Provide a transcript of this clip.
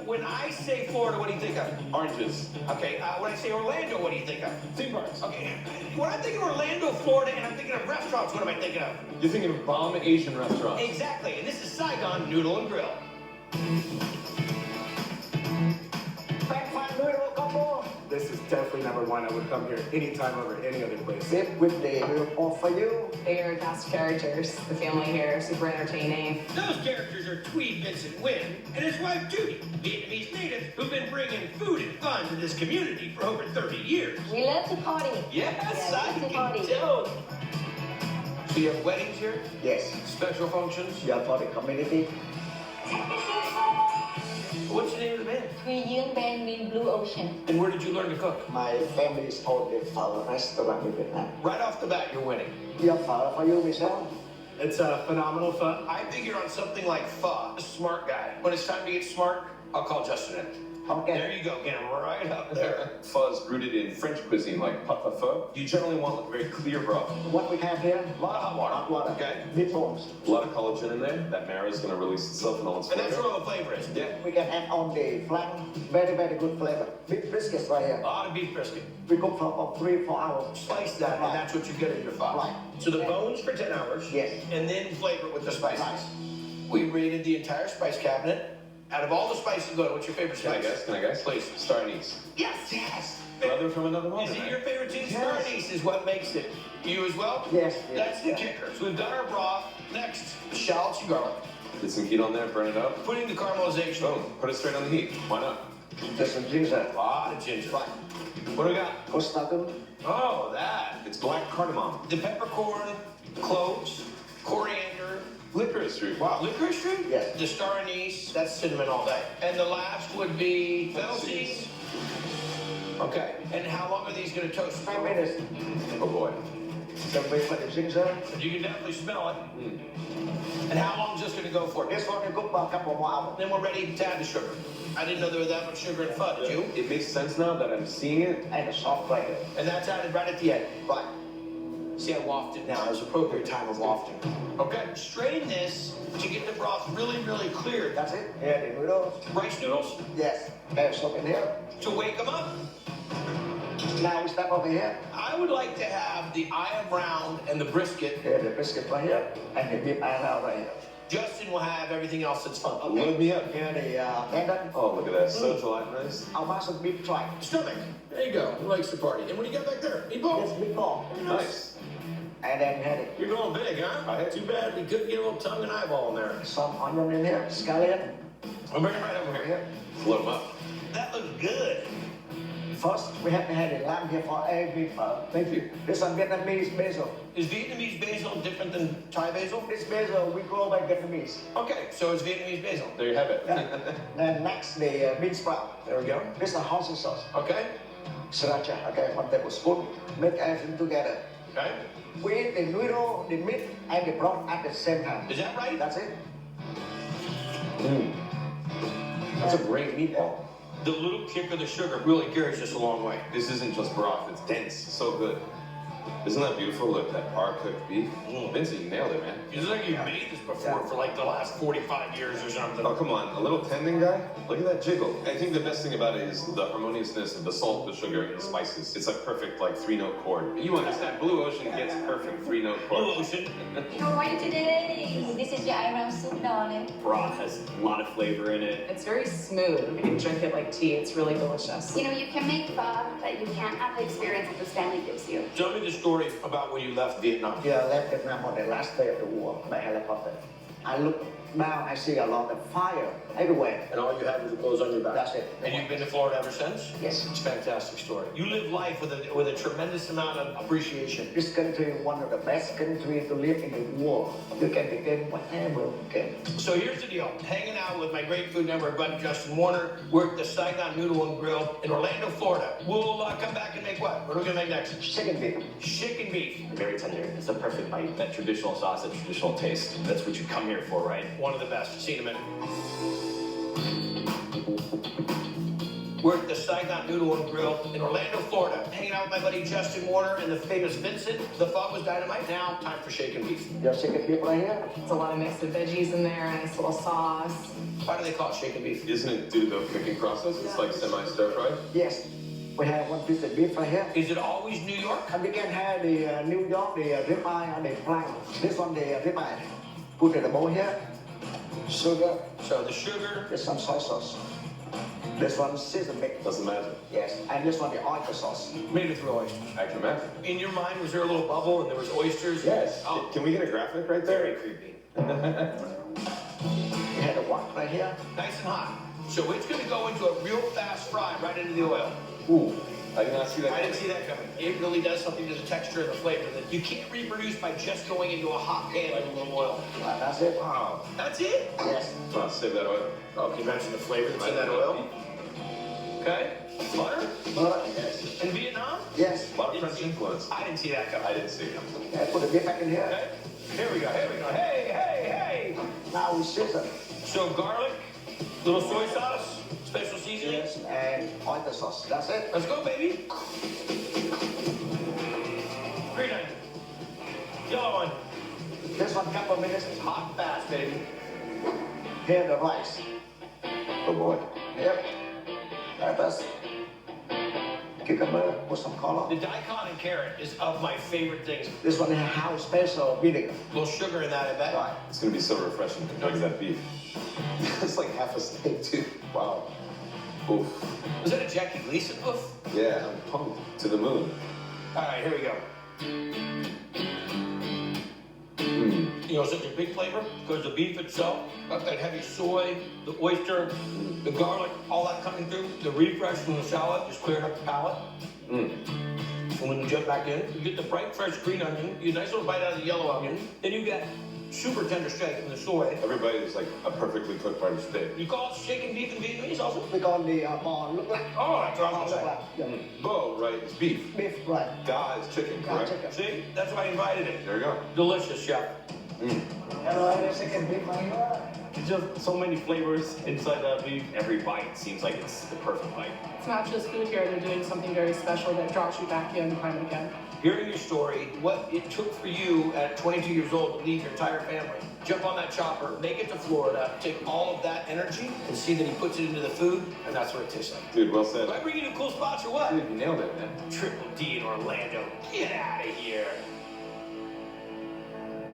when I say Florida, what do you think of? Oranges. Okay, when I say Orlando, what do you think of? Theme parks. Okay, when I think of Orlando, Florida, and I'm thinking of restaurants, what am I thinking of? You're thinking of bomb Asian restaurants. Exactly, and this is Saigon Noodle and Grill. Noodle combo. This is definitely number one. I would come here anytime over any other place. Sip with the noodle all for you. They are cast characters. The family here, super entertaining. Those characters are Tweed, Vincent Nguyen, and his wife Judy, Vietnamese natives who've been bringing food and fun to this community for over 30 years. We love to party. Yes, Yeah, I we love to can party. tell. So you have weddings here? Yes. Special functions? Yeah, for the community. What's the name of the band? We young band mean Blue Ocean. And where did you learn to cook? My family is owned a phở restaurant in Vietnam. Right off the bat, you're winning. Yeah, phở for you, Michelle. It's phenomenal fun. I figured on something like pho, a smart guy. When it's time to get smart, I'll call Justin in. Okay. There you go, get him right up there. Pho is rooted in French cuisine, like pot de pho. You generally want a very clear broth. What we have here? A lot of hot water. Hot water. Okay. Meatballs. A lot of collagen in there. That marrow is going to release itself in all its And that's flavor. where all the flavor is. Yeah. We can add on the flank. Very, very good flavor. Beef briskets right here. A lot of beef brisket. We cook for about 3-4 hours. Slice that, and that's what you get in your pho. Right. So the bones for 10 hours. Yes. And then flavor it with the spices. Right. We raided the entire spice cabinet. Out of all the spices, go to what's your favorite Can I spice? guess? Can I guess? Please. Star anise. Yes, yes. Brother from another mother. Is it man. your favorite too? Yes. Star anise is what makes it. You as well? Yes, yes, That's the yes. kicker. So we've got our broth. Next, shallots and garlic. Get some heat on there, burn it up. Putting the caramelization. Boom. Put it straight on the heat. Why not? Just some ginger. A lot of ginger. Right. What do we got? Costatum. Oh, that. It's black cardamom. The peppercorn, cloves, coriander. Licorice root. Wow, licorice root? Yes. The star anise, that's cinnamon all day. And the last would be fennel seeds. Okay, and how long are these going to toast? 5 minutes. Oh boy. Then we put the ginger. You can definitely smell it. And how long is this going to go for? This one we cook for a couple more hours. Then we're ready to add the sugar. I didn't know there was that much sugar in pho, did you? It makes sense now that I'm seeing it. And a soft flavor. And that's added right at the end. Right. See, I wafted now. It's appropriate time of wafting. Okay, strain this to get the broth really, really clear. That's it. Here the noodles. Rice noodles Yes. There's some in here. to wake them up. Now we step over here. I would like to have the eye of round and the brisket. Here the biscuit right here. And the beef eye right here. Justin will have everything else that's fun. Load me up. Here the tendon. Oh, look at that. So gelatinous. How much of beef tripe? Stomach. There you go. He likes to party. And what do you got back there? Yes, Meatballs? meatball. Nice. And then we had it. You're going big, huh? I had Too bad we couldn't get a little tongue and eyeball in there. Some onion in here. Scallion. I'll bring it right over here. Here. Load them up. That looks good. First, we have to have the lamb here for every pho. Thank you. This one Vietnamese basil. Is Vietnamese basil different than Thai basil? This basil we grow by Vietnamese. Okay, so it's Vietnamese basil. There you have it. Yeah. Then next, the bean sprout. There we go. This is a house sauce. Okay, Sriracha. Okay, 1 tablespoon. Make everything together. okay. We eat the noodle, the meat, and the broth at the same time. Is that right? That's it. That's a great meatball. The little kick of the sugar really carries us a long way. This isn't just broth. It's dense. So good. Isn't that beautiful? Look, that par-cooked beef. Vincent, you nailed it, man. It's like you've made this before for like the last 45 years or something. Oh, come on. A little tendon guy? Look at that jiggle. I think the best thing about it is the harmoniousness of the salt, the sugar, and the spices. It's a perfect, like, 3-note chord. You understand. Blue Ocean gets perfect 3-note chord. Blue Ocean. How are you today? This is your eyebrow soup, darling. Broth has a lot of flavor in it. It's very smooth. You can drink it like tea. It's really delicious. You know, you can make pho, but you can't have the experience that this family gives you. Tell me the story about when you left Vietnam. Yeah, I left Vietnam on the last day of the war by helicopter. I look down, I see a lot of fire everywhere. And all you had was the clothes on your back. That's it. And you've been to Florida ever since? Yes. It's a fantastic story. You live life with a tremendous amount of appreciation. This country is one of the best countries to live in the world. You can begin whatever you can. So here's the deal. Hanging out with my great food network buddy Justin Warner. We're at the Saigon Noodle and Grill in Orlando, Florida. We'll come back and make what? What are we gonna make next? Chicken beef. Chicken beef. Very tender. It's a perfect bite. That traditional sauce, that traditional taste. That's what you come here for, right? One of the best. See you in a minute. We're at the Saigon Noodle and Grill in Orlando, Florida. Hanging out with my buddy Justin Warner and the famous Vincent. The thought was dynamite. Now, time for shaken beef. Your chicken beef right here. It's a lot of mix of veggies in there, a nice little sauce. Why do they call it shaken beef? Isn't it due to the cooking process? It's like semi-stir fried? Yes. We have one piece of beef right here. Is it always New York? And we can have the New York, the ribeye, and the plank. This one, the ribeye. Put in the bowl here. Sugar. So the sugar. There's some soy sauce. This one, seasoning. Doesn't matter. Yes. And this one, the oyster sauce. Made it through oysters. Extra matter. In your mind, was there a little bubble and there was oysters? Yes. Oh, Can we get a graphic right there? very creepy. We have the wok right here. Nice and hot. So it's going to go into a real fast fry right into the oil. Ooh, I did not see that. I didn't see that coming. It really does something to the texture and the flavor that you can't reproduce by just going into a hot pan with a little oil. Right, that's it. Wow. That's it? Yes. I'll save that oil. Oh, you mentioned the flavor that's in that oil. Okay. Butter? Butter. Yes. In Vietnam? Yes. A lot of French influence. I didn't see that coming. I didn't see it. Okay, put the beef back in here. Okay. Here we go. Here we go. Hey, hey, hey. Now we season. So garlic, little soy sauce, special seasoning. Yes. And oyster sauce. That's it. Let's go, baby. Green onion. Yellow one. This one, couple of minutes. It's hot fast, baby. Here the rice. Oh boy. Yep. That's cucumber, put some color. The daikon and carrot is of my favorite things. This one has house special vinegar. A little sugar in that, I bet. Right. It's gonna be so refreshing compared to that beef. It's like half a steak too. Wow. Oof. Was that a Jackie Gleason? Oof. Yeah, I'm pumped to the moon. All right, here we go. You know, such a big flavor because the beef itself, got that heavy soy, the oyster, the garlic, all that coming through. The refresh from the salad just cleared up the palate. And when you jump back in, you get the bright, fresh green onion, you get a nice little bite out of the yellow onion, then you get super tender steak from the soy. Everybody is like a perfectly cooked part of steak. You call it shaken beef in Vietnamese also? We call the ball look like. Oh, that's what I Ball was look saying. like. Yeah. Bo, right, it's beef. Beef, right. Da is chicken, Yeah, correct? chicken. See? That's why I invited it. There you go. Delicious, chef. Hello, the chicken beef right here. It's just so many flavors inside that beef. Every bite seems like it's the perfect bite. It's not just food here, they're doing something very special that draws you back in time and again. Hearing your story, what it took for you at 22 years old to leave your entire family, jump on that chopper, make it to Florida, take all of that energy and see that he puts it into the food, and that's what it tastes like. Dude, well said. Do I bring you to cool spots or what? Dude, you nailed it, man. Triple D in Orlando. Get out of here.